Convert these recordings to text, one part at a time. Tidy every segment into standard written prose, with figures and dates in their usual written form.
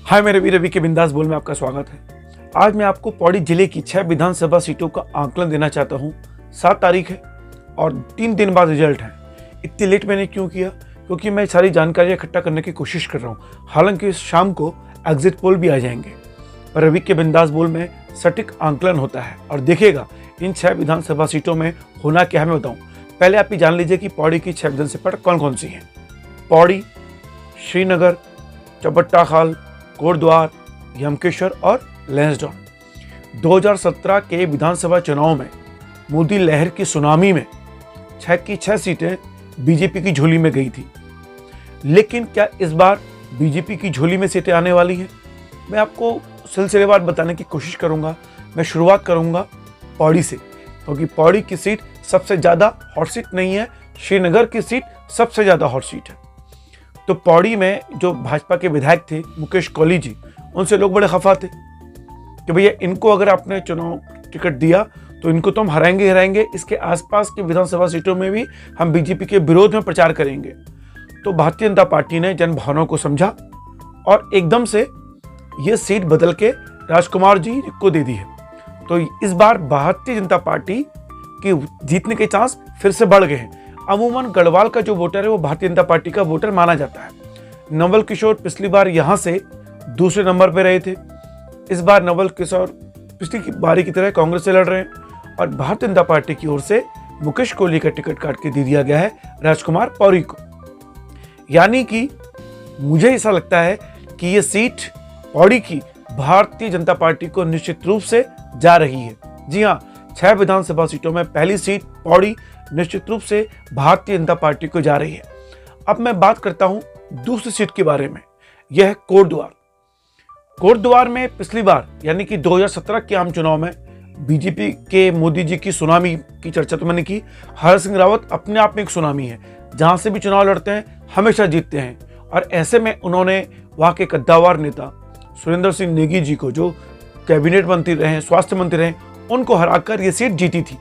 हाय मेरे वीर, रवि के बिंदास बोल में आपका स्वागत है। आज मैं आपको पौड़ी जिले की 6 विधानसभा सीटों का आंकलन देना चाहता हूँ। 7 तारीख है और 3 दिन बाद रिजल्ट है। इतनी लेट मैंने क्यों किया? क्योंकि मैं सारी जानकारी इकट्ठा करने की कोशिश कर रहा हूँ। हालांकि शाम को एग्जिट पोल भी आ जाएंगे, पर रवि के बिंदास बोल में सटीक आंकलन होता है और देखिएगा इन 6 विधानसभा सीटों में होना क्या है मैं बताऊँ। पहले आप ही जान लीजिए कि पौड़ी की 6 विधानसभा कौन कौन सी हैं। पौड़ी, श्रीनगर, चपट्टा खाल, कोटद्वार, यमकेश्वर और लैंसडाउन। 2017 के विधानसभा चुनाव में मोदी लहर की सुनामी में 6 की 6 सीटें बीजेपी की झोली में गई थी। लेकिन क्या इस बार बीजेपी की झोली में सीटें आने वाली हैं? मैं आपको सिलसिलेवार बताने की कोशिश करूंगा। मैं शुरुआत करूंगा पौड़ी से, क्योंकि पौड़ी की सीट सबसे ज़्यादा हॉट सीट नहीं है, श्रीनगर की सीट सबसे ज़्यादा हॉट सीट है। तो पौड़ी में जो भाजपा के विधायक थे मुकेश कौली जी, उनसे लोग बड़े खफा थे कि भैया इनको अगर आपने चुनाव टिकट दिया तो इनको तो हम हराएंगे हराएंगे, इसके आसपास की विधानसभा सीटों में भी हम बीजेपी के विरोध में प्रचार करेंगे। तो भारतीय जनता पार्टी ने जन भावनाओं को समझा और एकदम से ये सीट बदल के राजकुमार जी को दे दी है। तो इस बार भारतीय जनता पार्टी की जीतने के चांस फिर से बढ़ गए हैं। अमूमन गढ़वाल का जो वोटर है वो भारतीय जनता पार्टी का वोटर माना जाता है। नवल किशोर पिछली बार यहाँ से दूसरे नंबर पे रहे थे। इस बार नवल किशोर पिछली बारी की तरह कांग्रेस से लड़ रहे हैं और भारतीय जनता पार्टी की ओर से मुकेश कोहली का टिकट काट के दे दिया गया है राजकुमार पौरी को। यानी कि मुझे ऐसा लगता है कि ये सीट पौड़ी की भारतीय जनता पार्टी को निश्चित रूप से जा रही है। जी हाँ, 6 विधानसभा सीटों में पहली सीट पौड़ी निश्चित रूप से भारतीय जनता पार्टी को जा रही है। अब मैं बात करता हूं दूसरी सीट के बारे में। यह है कोटद्वार। कोटद्वार में पिछली बार यानी कि 2017 के आम चुनाव में बीजेपी के मोदी जी की सुनामी की चर्चा तो मैंने की। हर सिंह रावत अपने आप में एक सुनामी है, जहां से भी चुनाव लड़ते हैं हमेशा जीतते हैं। और ऐसे में उन्होंने वहां के कद्दावर नेता सुरेंद्र सिंह नेगी जी को, जो कैबिनेट मंत्री रहे, स्वास्थ्य मंत्री रहे, उनको हराकर ये सीट जीती थी।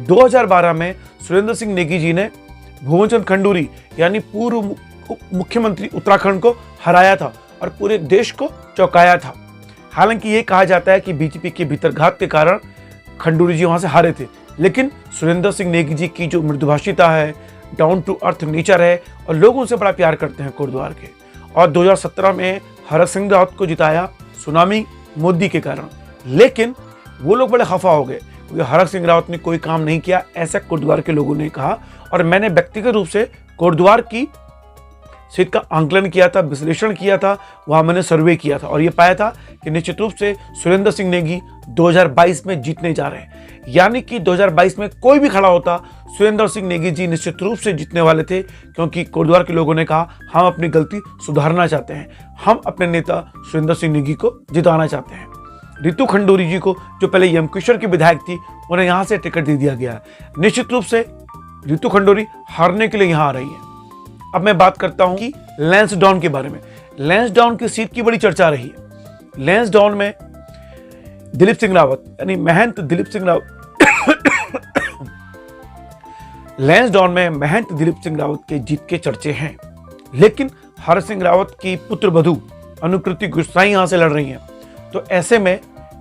2012 में सुरेंद्र सिंह नेगी जी ने भुवनचंद खंडूरी यानी पूर्व मुख्यमंत्री उत्तराखंड को हराया था और पूरे देश को चौंकाया था। हालांकि ये कहा जाता है कि बीजेपी के भीतरघात के कारण खंडूरी जी वहां से हारे थे, लेकिन सुरेंद्र सिंह नेगी जी की जो मृदुभाषिता है, डाउन टू अर्थ नेचर है और लोग उनसे बड़ा प्यार करते हैं कोटद्वार के। और 2017 में हर सिंह रावत को जिताया सुनामी मोदी के कारण। लेकिन वो लोग बड़े खफा हो गए क्योंकि हर सिंह रावत ने कोई काम नहीं किया, ऐसा कोटद्वार के लोगों ने कहा। और मैंने व्यक्तिगत रूप से कोटद्वार की सीट का आंकलन किया था, विश्लेषण किया था, वहां मैंने सर्वे किया था और यह पाया था कि निश्चित रूप से सुरेंद्र सिंह नेगी 2022 में जीतने जा रहे हैं। यानी कि 2022 में कोई भी खड़ा होता, सुरेंद्र सिंह नेगी जी निश्चित रूप से जीतने वाले थे, क्योंकि कोटद्वार के लोगों ने कहा हम अपनी गलती सुधारना चाहते हैं, हम अपने नेता सुरेंद्र सिंह नेगी को जिताना चाहते हैं। रितु खंडूरी जी को, जो पहले यमकेश्वर की विधायक थी, उन्हें यहां से टिकट दे दिया गया। निश्चित रूप से रितु खंडूरी हारने के लिए यहां आ रही है। अब मैं बात करता हूं कि लैंसडाउन के बारे में। लैंसडाउन की सीट की बड़ी चर्चा रही है। लैंसडाउन में दिलीप सिंह रावत यानी महंत दिलीप सिंह रावत लैंसडाउन में महंत दिलीप सिंह रावत के जीत के चर्चे हैं। लेकिन हर सिंह रावत की पुत्रवधू अनुकृति गुस्साई यहां से लड़ रही हैं। तो ऐसे में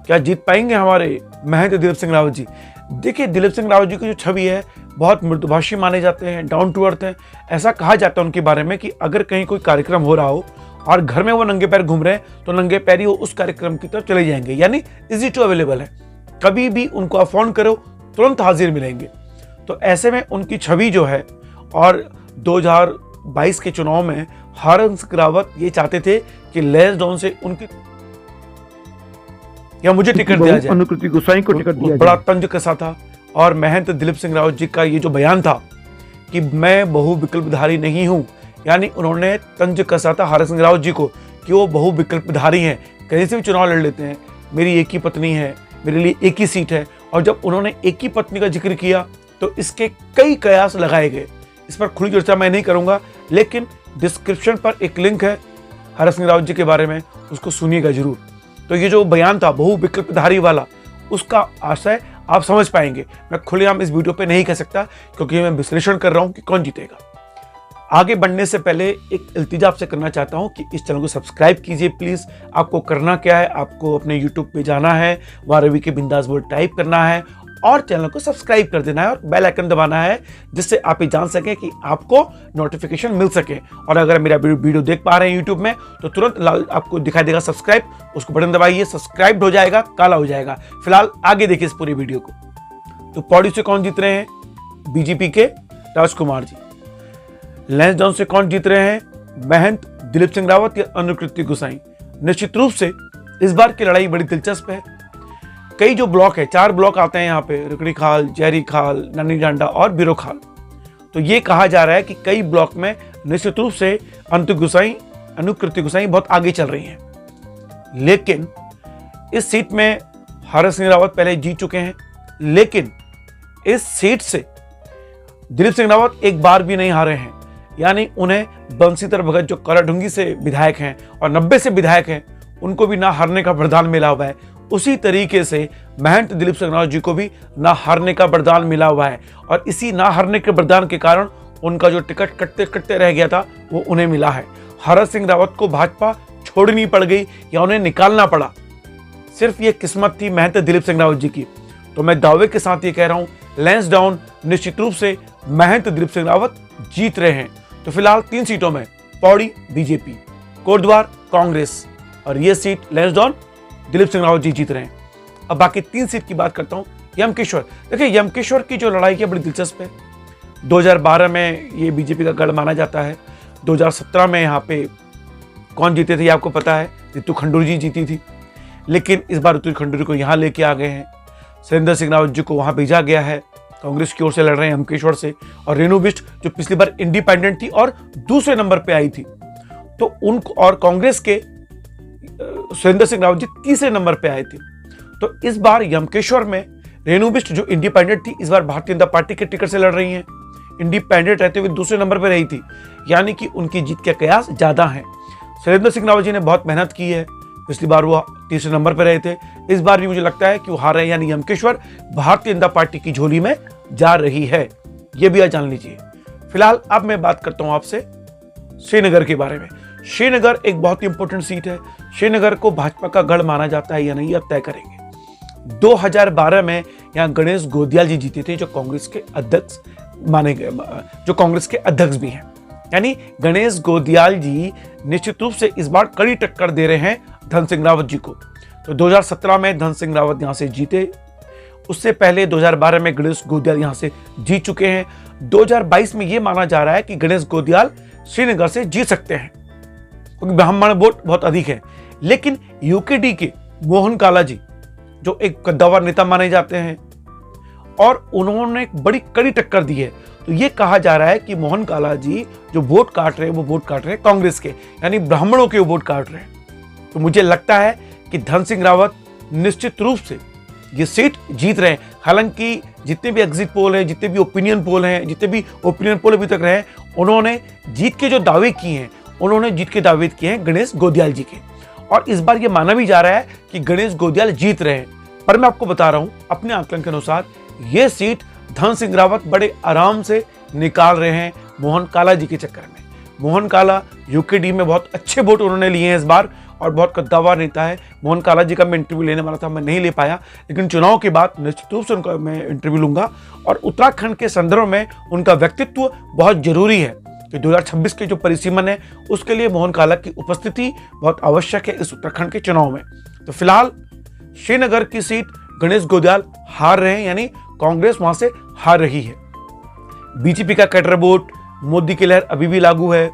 क्या जीत पाएंगे हमारे महंत दिलीप सिंह रावत जी? देखिए, दिलीप सिंह रावत जी की जो छवि है, बहुत मृदुभाषी माने जाते हैं, डाउन टू अर्थ हैं। ऐसा कहा जाता है उनके बारे में कि अगर कहीं कोई कार्यक्रम हो रहा हो और घर में वो नंगे पैर घूम रहे हैं तो नंगे पैर ही वो उस कार्यक्रम की तरफ चले जाएंगे, यानी इजी टू अवेलेबल है। कभी भी उनको आप फोन करो तुरंत हाजिर मिलेंगे। तो ऐसे में उनकी छवि जो है, और 2022 के चुनाव में हरसिंह रावत ये चाहते थे कि लैंसडाउन से उनकी या मुझे टिकट दिया जाए, अनुकृति गोसाई को टिकट दिया, बड़ा तंज कसा था। और महंत दिलीप सिंह रावत जी का ये जो बयान था कि मैं बहुविकल्पधारी नहीं हूं, यानी उन्होंने तंज कसा था हर सिंह रावत जी को कि वो बहुविकल्पधारी हैं, कहीं से भी चुनाव लड़ लेते हैं, मेरी एक ही पत्नी है, मेरे लिए एक ही सीट है। और जब उन्होंने एक ही पत्नी का जिक्र किया तो इसके कई कयास लगाए गए। इस पर खुली चर्चा मैं नहीं करूंगा, लेकिन डिस्क्रिप्शन पर एक लिंक है हर सिंह रावत जी के बारे में, उसको सुनिएगा जरूर। तो ये जो बयान था बहुविकल्पधारी वाला, उसका आशय आप समझ पाएंगे। मैं खुलेआम इस वीडियो पे नहीं कह सकता क्योंकि मैं विश्लेषण कर रहा हूं कि कौन जीतेगा। आगे बढ़ने से पहले एक इल्तिजा आपसे करना चाहता हूं कि इस चैनल को सब्सक्राइब कीजिए प्लीज़। आपको करना क्या है, आपको अपने यूट्यूब पे जाना है, वहाँ रवि के बिंदास बोल टाइप करना है और चैनल को सब्सक्राइब कर देना है और बेल आइकन दबाना है, जिससे आप ये जान सकें कि आपको नोटिफिकेशन मिल सके। और अगर मेरा वीडियो देख पा रहे हैं यूट्यूब में तो तुरंत लाल आपको दिखाई देगा सब्सक्राइब, उसको बटन दबाइए, सब्सक्राइब हो जाएगा, काला हो जाएगा। फिलहाल आगे देखिए इस पूरी वीडियो को। तो पौड़ी से कौन जीत रहे हैं? बीजेपी के राजकुमार जी। लैंसडाउन से कौन जीत रहे हैं? महंत दिलीप सिंह रावत या अनुकृति गोसाई? निश्चित रूप से इस बार की लड़ाई बड़ी दिलचस्प है। कई जो ब्लॉक है, 4 ब्लॉक आते हैं यहाँ पे, रुकड़ी खाल, जहरी खाल, नानी डांडा और बिरो खाल। तो ये कहा जा रहा है कि कई ब्लॉक में निश्चित रूप से अनुकृति गोसाई बहुत आगे चल रही हैं। लेकिन इस सीट में हरक सिंह रावत पहले जीत चुके हैं, लेकिन इस सीट से दिलीप सिंह रावत एक बार भी नहीं हारे हैं। यानी उन्हें बंशीधर भगत जो कराढूंगी से विधायक हैं और 90 से विधायक हैं, उनको भी ना हारने का वरदान मिला हुआ है। उसी तरीके से महंत दिलीप सिंह रावत जी को भी ना हारने का वरदान मिला हुआ है और इसी ना हारने के वरदान के कारण उनका जो टिकट कटते कटते रह गया था वो उन्हें मिला है। हरक सिंह रावत को भाजपा छोड़नी पड़ गई या उन्हें निकालना पड़ा, सिर्फ ये किस्मत थी महंत दिलीप सिंह रावत जी की। तो मैं दावे के साथ ये कह रहा हूं, लैंसडाउन निश्चित रूप से महंत दिलीप सिंह रावत जीत रहे हैं। तो फिलहाल 3 सीटों में पौड़ी बीजेपी, कोटद्वार कांग्रेस और ये सीट लैंसडाउन दिलीप सिंह रावत जी जीत रहे हैं। अब बाकी 3 सीट की बात करता हूं। यमकेश्वर, देखिए यमकेश्वर की जो लड़ाई है बड़ी दिलचस्प है। 2012 में ये बीजेपी का गढ़ माना जाता है। 2017 में यहाँ पे कौन जीते थे ये आपको पता है, रितु खंडूरी जी जीती थी। लेकिन इस बार रितु खंडूरी को यहाँ लेके आ गए हैं, सुरेंद्र सिंह रावत जी को वहाँ भेजा गया है। कांग्रेस की ओर से लड़ रहे हैं यमकेश्वर से, और रेणु बिष्ट जो पिछली बार इंडिपेंडेंट थी और दूसरे नंबर पे आई थी, तो उनको, और कांग्रेस के सुरेंद्र सिंह रावत जी तीसरे नंबर पे आए थे। तो इस बार यमकेश्वर में रेणु बिष्ट जो इंडिपेंडेंट थी, इस बार भारतीय जनता पार्टी के टिकट से लड़ रही हैं। इंडिपेंडेंट रहते हुए दूसरे नंबर पे रही थी, यानी कि उनकी जीत के कयास ज्यादा हैं। सुरेंद्र सिंह रावत जी ने बहुत मेहनत की है, पिछली बार वो तीसरे नंबर पर रहे थे, इस बार भी मुझे लगता है कि वो हार रहे हैं। यानी यमकेश्वर भारतीय जनता पार्टी की झोली में जा रही है, ये भी आप जान लीजिए। फिलहाल अब मैं बात करता हूं आपसे श्रीनगर के बारे में। श्रीनगर एक बहुत ही इंपॉर्टेंट सीट है। श्रीनगर को भाजपा का गढ़ माना जाता है या नहीं, अब तय करेंगे। 2012 में यहाँ गणेश गोदियाल जी जीते थे, जो कांग्रेस के अध्यक्ष माने गए, जो कांग्रेस के अध्यक्ष भी हैं। यानी गणेश गोदियाल जी निश्चित रूप से इस बार कड़ी टक्कर दे रहे हैं धन सिंह रावत जी को। तो 2017 में धन सिंह रावत यहां से जीते, उससे पहले 2012 में गणेश गोदियाल यहां से जीत चुके हैं। 2022 में यह माना जा रहा है कि गणेश गोदियाल श्रीनगर से जीत सकते हैं, क्योंकि ब्राह्मण वोट बहुत अधिक है। लेकिन यूकेडी के मोहन काला जी जो एक कद्दावर नेता माने जाते हैं और उन्होंने एक बड़ी कड़ी टक्कर दी है, तो ये कहा जा रहा है कि मोहन काला जी जो वोट काट रहे हैं वो वोट काट रहे हैं कांग्रेस के, यानी ब्राह्मणों के वोट काट रहे हैं। तो मुझे लगता है कि धन सिंह रावत निश्चित रूप से ये सीट जीत रहे हैं। हालांकि जितने भी एग्जिट पोल हैं, जितने भी ओपिनियन पोल हैं, जितने भी ओपिनियन पोल अभी तक रहे, उन्होंने जीत के जो दावे किए हैं, उन्होंने जीत के दावे किए हैं गणेश गोदियाल जी के। और इस बार ये माना भी जा रहा है कि गणेश गोदियाल जीत रहे हैं। पर मैं आपको बता रहा हूं, अपने आकलन के अनुसार ये सीट धन सिंह रावत बड़े आराम से निकाल रहे हैं मोहन काला जी के चक्कर में। मोहन काला यूकेडी में बहुत अच्छे वोट उन्होंने लिए हैं इस बार और बहुत कद्दावर नेता है। मोहन काला जी का मैं इंटरव्यू लेने वाला था, मैं नहीं ले पाया, लेकिन चुनाव के बाद निश्चित रूप से उनका मैं इंटरव्यू लूंगा। और उत्तराखंड के संदर्भ में उनका व्यक्तित्व बहुत जरूरी है कि 2026 के जो परिसीमन है उसके लिए मोहन काला की उपस्थिति बहुत आवश्यक है इस उत्तराखंड के चुनाव में। तो फिलहाल श्रीनगर की सीट गणेश गोदियाल हार रहे हैं, यानी कांग्रेस वहां से हार रही है। बीजेपी का कटर वोट, मोदी की लहर अभी भी लागू है,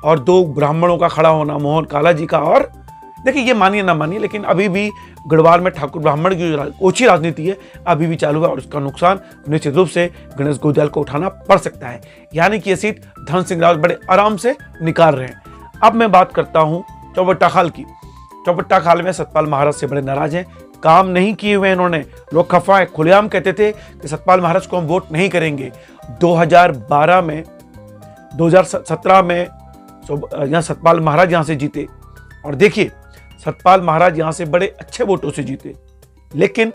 और 2 ब्राह्मणों का खड़ा होना, मोहन काला जी का। और देखिए ये मानिए ना मानिए, लेकिन अभी भी गढ़वाल में ठाकुर ब्राह्मण की जो ओछी राजनीति है अभी भी चालू है, और उसका नुकसान निश्चित रूप से गणेश गोदियाल को उठाना पड़ सकता है। यानी कि ये सीट धन सिंह रावत बड़े आराम से निकाल रहे हैं। अब मैं बात करता हूं चौबट्टा खाल की। चौबट्टा खाल में सतपाल महाराज से बड़े नाराज हैं, काम नहीं किए हुए इन्होंने। लोग खफा खुलेआम कहते थे कि सतपाल महाराज को हम वोट नहीं करेंगे। 2012 में, 2017 में यहाँ सतपाल महाराज यहाँ से जीते, और देखिए सतपाल महाराज यहाँ से बड़े अच्छे वोटों से जीते। लेकिन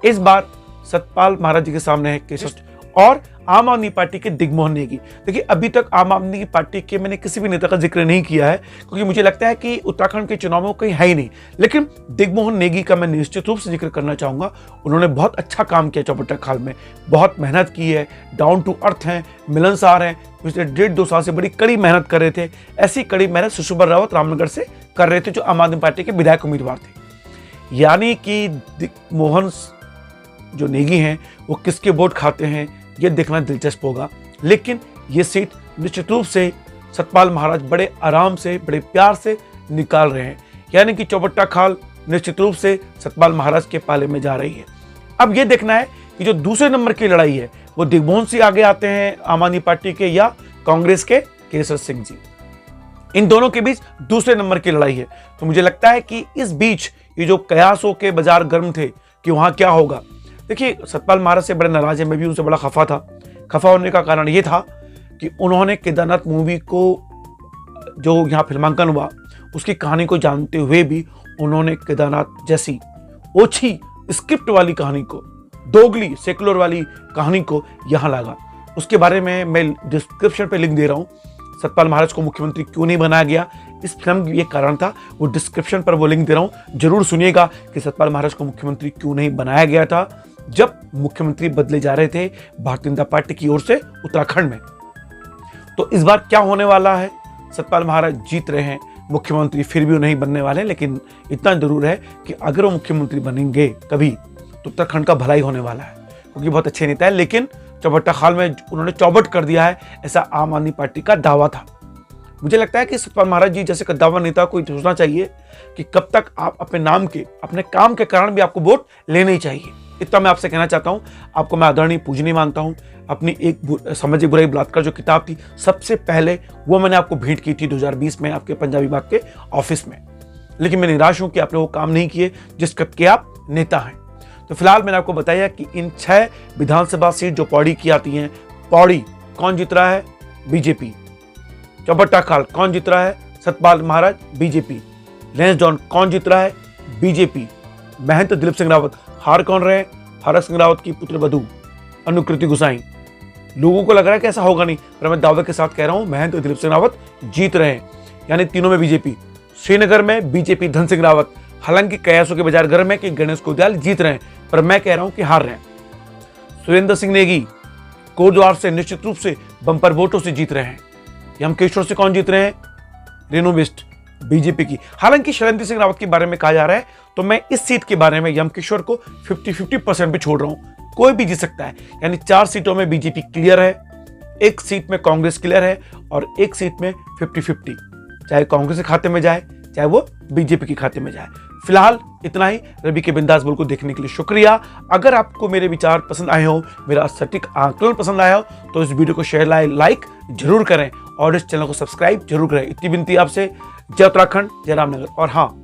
इस बार सतपाल महाराज जी के सामने है केशव और आम आदमी पार्टी के दिग्मोहन नेगी। देखिए, अभी तक आम आदमी पार्टी के मैंने किसी भी नेता का जिक्र नहीं किया है, क्योंकि मुझे लगता है कि उत्तराखंड के चुनाव में कहीं है ही नहीं। लेकिन दिग्मोहन नेगी का मैं निश्चित रूप से जिक्र करना चाहूंगा। उन्होंने बहुत अच्छा काम किया चौबट्टा खाल में, बहुत मेहनत की है, डाउन टू अर्थ हैं, मिलनसार हैं। पिछले 1.5-2 साल से बड़ी कड़ी मेहनत कर रहे थे। ऐसी कड़ी मेहनत सुशोभन रावत रामनगर से कर रहे थे, जो आम आदमी पार्टी के विधायक उम्मीदवार थे। यानी कि दिग्मोहन जो नेगी हैं वो किसके वोट खाते हैं, ये देखना दिलचस्प होगा। लेकिन ये सीट निश्चित रूप से सतपाल महाराज बड़े आराम से, बड़े प्यार से निकाल रहे हैं। यानी कि चौबट्टा खाल निश्चित रूप से सतपाल महाराज के पाले में जा रही है। अब ये देखना है कि जो दूसरे नंबर की लड़ाई है वो दिग्मोहन सिंह आगे आते हैं आम आदमी पार्टी के, या कांग्रेस के केसर सिंह जी। इन दोनों के बीच दूसरे नंबर की लड़ाई है। तो मुझे लगता है कि इस बीच ये जो कयासों के बाजार गर्म थे कि वहां क्या होगा। देखिए, सतपाल महाराज से बड़े नाराज है, मैं भी उनसे बड़ा खफा था। खफा होने का कारण ये था कि उन्होंने केदारनाथ मूवी को जो यहाँ फिल्मांकन हुआ उसकी कहानी को जानते हुए भी उन्होंने केदारनाथ जैसी ओछी स्क्रिप्ट वाली कहानी को, दोगली सेकुलर वाली कहानी को यहाँ लागा। उसके बारे में मैं डिस्क्रिप्शन पे लिंक दे रहा हूँ। सतपाल महाराज को मुख्यमंत्री क्यों नहीं बनाया गया, इस फिल्म ये कारण था, वो डिस्क्रिप्शन पर वो लिंक दे रहा हूँ। जरूर सुनिएगा कि सतपाल महाराज को मुख्यमंत्री क्यों नहीं बनाया गया था जब मुख्यमंत्री बदले जा रहे थे भारतीय जनता पार्टी की ओर से उत्तराखंड में। तो इस बार क्या होने वाला है, सतपाल महाराज जीत रहे हैं, मुख्यमंत्री फिर भी वो नहीं बनने वाले। लेकिन इतना जरूर है कि अगर वो मुख्यमंत्री बनेंगे कभी तो उत्तराखंड का भलाई होने वाला है, क्योंकि बहुत अच्छे नेता है। लेकिन चौबट्टा खाल में उन्होंने चौबट कर दिया है, ऐसा आम आदमी पार्टी का दावा था। मुझे लगता है कि सतपाल महाराज जी जैसे कद्दावर नेता को सोचना चाहिए कि कब तक आप अपने नाम के, अपने काम के कारण भी आपको वोट लेने ही चाहिए। इतना मैं आपसे कहना चाहता हूं। आपको मैं आदरणीय पूजनीय मानता हूं। अपनी एक सामाजिक बुराई बलात्कार जो किताब थी, सबसे पहले वो मैंने आपको भेंट की थी 2020 में आपके पंजाब विभाग के ऑफिस में। लेकिन मैं निराश हूं कि आपने वो काम नहीं किए जिस कद के आप नेता हैं। तो फिलहाल मैंने आपको बताया कि इन 6 विधानसभा सीट जो पौड़ी की आती हैं, पौड़ी कौन जीत रहा है, बीजेपी। चौबट्टा खाल कौन जीत रहा है, सतपाल महाराज, बीजेपी। लैंसडाउन कौन जीत रहा है, बीजेपी। महंत दिलीप सिंह रावत हार कौन रहे, हरक सिंह रावत की पुत्र वधू अनुकृति गुसाई। लोगों को लग रहा है कि ऐसा होगा नहीं, पर मैं दावे के साथ कह रहा हूं महंत दिलीप सिंह रावत जीत रहे हैं। यानी तीनों में बीजेपी। श्रीनगर में बीजेपी धन सिंह रावत, हालांकि कयासों के बाजार गर्म है कि गणेश कोदियाल जीत रहे हैं, पर मैं कह रहा हूं कि हार रहे हैं। सुरेंद्र सिंह नेगी कोटद्वार से निश्चित रूप से बंपर वोटों से जीत रहे हैं। यमकेश्वर से कौन जीत रहे हैं, रेणु बिष्ट, बीजेपी की। हालांकि शैलेंद्र सिंह रावत के बारे में कहा जा रहा है, तो मैं इस सीट के बारे में यमकेश्वर को 50-50% पे छोड़ रहा हूं। कोई भी जीत सकता है। यानी 4 सीटों में बीजेपी क्लियर है, 1 सीट में कांग्रेस क्लियर है और 1 सीट में 50-50, चाहे कांग्रेस के खाते में जाए चाहे वो बीजेपी के खाते में जाए। फिलहाल इतना ही। रवि के बिंदास बोल को देखने के लिए शुक्रिया। अगर आपको मेरे विचार पसंद आए हो, मेरा सटीक आकलन पसंद आया हो, तो इस वीडियो को शेयर लाइक जरूर करें और इस चैनल को सब्सक्राइब जरूर करें। इतनी विनती आपसे। जय उत्तराखंड, जय रामनगर। और हाँ,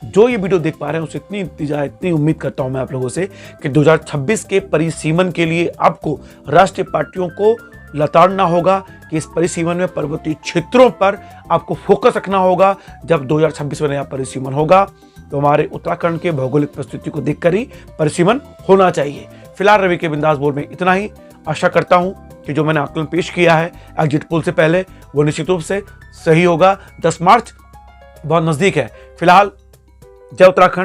जो ये वीडियो देख पा रहे हैं उससे इतनी उम्मीद करता हूं मैं आप लोगों से कि 2026 के परिसीमन के लिए आपको राष्ट्रीय पार्टियों को लताड़ना होगा कि इस परिसीमन में पर्वतीय क्षेत्रों पर आपको फोकस रखना होगा। जब 2026 में नया परिसीमन होगा तो हमारे उत्तराखंड के भौगोलिक परिस्थिति को देखकर ही परिसीमन होना चाहिए। फिलहाल रवि के बिंदास बोल में इतना ही। आशा करता हूं कि जो मैंने आकलन पेश किया है एग्जिट पोल से पहले वो निश्चित रूप से सही होगा। 10 मार्च बहुत नजदीक है। फिलहाल जय उत्तराखंड।